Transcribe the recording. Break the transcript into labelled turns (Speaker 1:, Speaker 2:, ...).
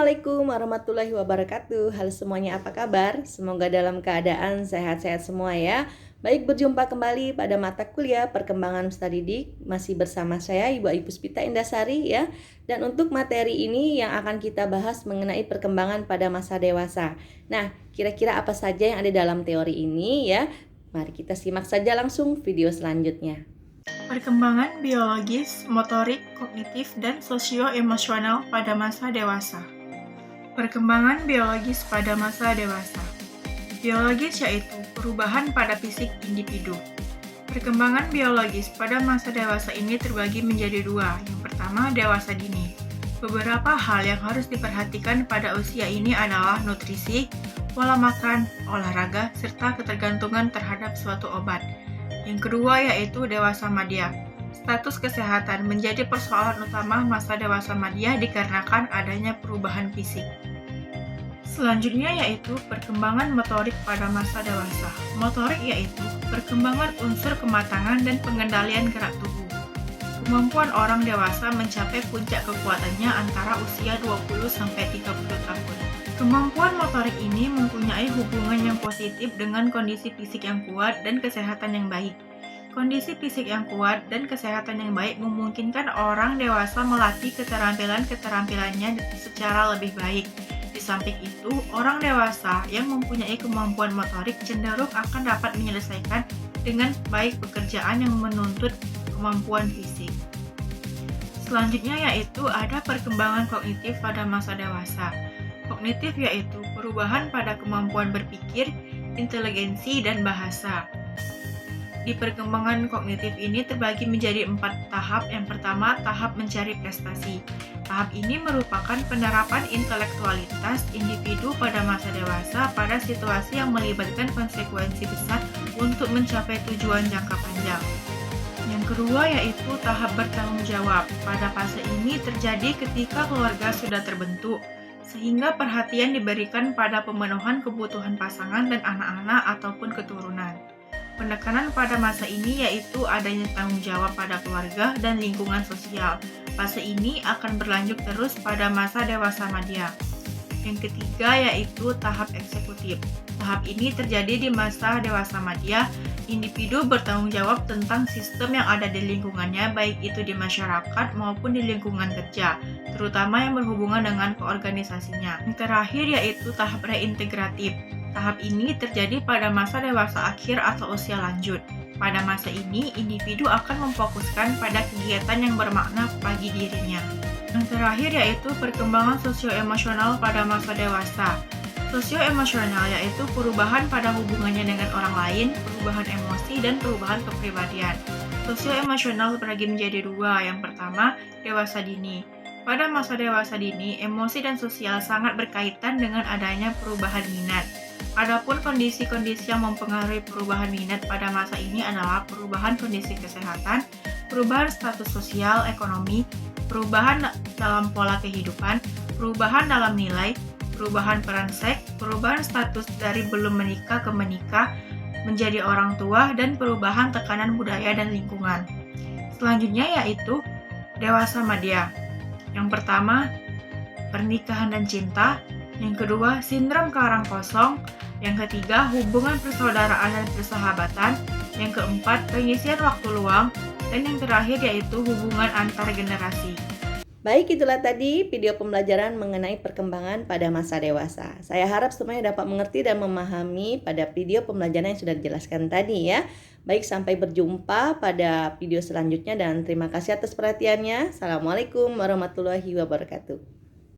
Speaker 1: Assalamualaikum warahmatullahi wabarakatuh. Halo semuanya, apa kabar? Semoga dalam keadaan sehat-sehat semua ya. Baik, berjumpa kembali pada mata kuliah Perkembangan Peserta Didik. Masih bersama saya Ibu Ayu Puspita Indasari ya. Dan untuk materi ini yang akan kita bahas mengenai perkembangan pada masa dewasa. Nah, kira-kira apa saja yang ada dalam teori ini ya? Mari kita simak saja langsung video selanjutnya.
Speaker 2: Perkembangan biologis, motorik, kognitif, dan sosio-emosional pada masa dewasa. Perkembangan biologis pada masa dewasa. Biologis yaitu perubahan pada fisik individu. Perkembangan biologis pada masa dewasa ini terbagi menjadi dua. Yang pertama, dewasa dini. Beberapa hal yang harus diperhatikan pada usia ini adalah nutrisi, pola makan, olahraga, serta ketergantungan terhadap suatu obat. Yang kedua yaitu dewasa madya. Status kesehatan menjadi persoalan utama masa dewasa madya dikarenakan adanya perubahan fisik. Selanjutnya yaitu perkembangan motorik pada masa dewasa. Motorik yaitu perkembangan unsur kematangan dan pengendalian gerak tubuh. Kemampuan orang dewasa mencapai puncak kekuatannya antara usia 20-30 tahun. Kemampuan motorik ini mempunyai hubungan yang positif dengan kondisi fisik yang kuat dan kesehatan yang baik. Kondisi fisik yang kuat dan kesehatan yang baik memungkinkan orang dewasa melatih keterampilannya secara lebih baik. Di samping itu, orang dewasa yang mempunyai kemampuan motorik cenderung akan dapat menyelesaikan dengan baik pekerjaan yang menuntut kemampuan fisik. Selanjutnya yaitu ada perkembangan kognitif pada masa dewasa. Kognitif yaitu perubahan pada kemampuan berpikir, inteligensi, dan bahasa. Di perkembangan kognitif ini terbagi menjadi 4 tahap. Yang pertama, tahap mencari prestasi. Tahap ini merupakan penerapan intelektualitas individu pada masa dewasa pada situasi yang melibatkan konsekuensi besar untuk mencapai tujuan jangka panjang. Yang kedua yaitu tahap bertanggung jawab. Pada fase ini terjadi ketika keluarga sudah terbentuk, sehingga perhatian diberikan pada pemenuhan kebutuhan pasangan dan anak-anak ataupun keturunan. Penekanan pada masa ini yaitu adanya tanggung jawab pada keluarga dan lingkungan sosial. Fase ini akan berlanjut terus pada masa dewasa madya. Yang ketiga yaitu tahap eksekutif. Tahap ini terjadi di masa dewasa madya. Individu bertanggung jawab tentang sistem yang ada di lingkungannya, baik itu di masyarakat maupun di lingkungan kerja, terutama yang berhubungan dengan keorganisasinya. Yang terakhir yaitu tahap reintegratif. Tahap ini terjadi pada masa dewasa akhir atau usia lanjut. Pada masa ini, individu akan memfokuskan pada kegiatan yang bermakna bagi dirinya. Yang terakhir yaitu perkembangan sosio-emosional pada masa dewasa. Sosio-emosional yaitu perubahan pada hubungannya dengan orang lain, perubahan emosi, dan perubahan kepribadian. Sosio-emosional terbagi menjadi dua. Yang pertama, dewasa dini. Pada masa dewasa dini, emosi dan sosial sangat berkaitan dengan adanya perubahan minat. Adapun kondisi-kondisi yang mempengaruhi perubahan minat pada masa ini adalah perubahan kondisi kesehatan, perubahan status sosial, ekonomi, perubahan dalam pola kehidupan, perubahan dalam nilai, perubahan peran seks, perubahan status dari belum menikah ke menikah, menjadi orang tua, dan perubahan tekanan budaya dan lingkungan. Selanjutnya yaitu dewasa madya. Yang pertama, pernikahan dan cinta. Yang kedua, sindrom karang kosong. Yang ketiga, hubungan persaudaraan dan persahabatan. Yang keempat, pengisian waktu luang. Dan yang terakhir yaitu hubungan antar generasi.
Speaker 1: Baik, itulah tadi video pembelajaran mengenai perkembangan pada masa dewasa. Saya harap semuanya dapat mengerti dan memahami pada video pembelajaran yang sudah dijelaskan tadi ya. Baik, sampai berjumpa pada video selanjutnya dan terima kasih atas perhatiannya. Assalamualaikum warahmatullahi wabarakatuh.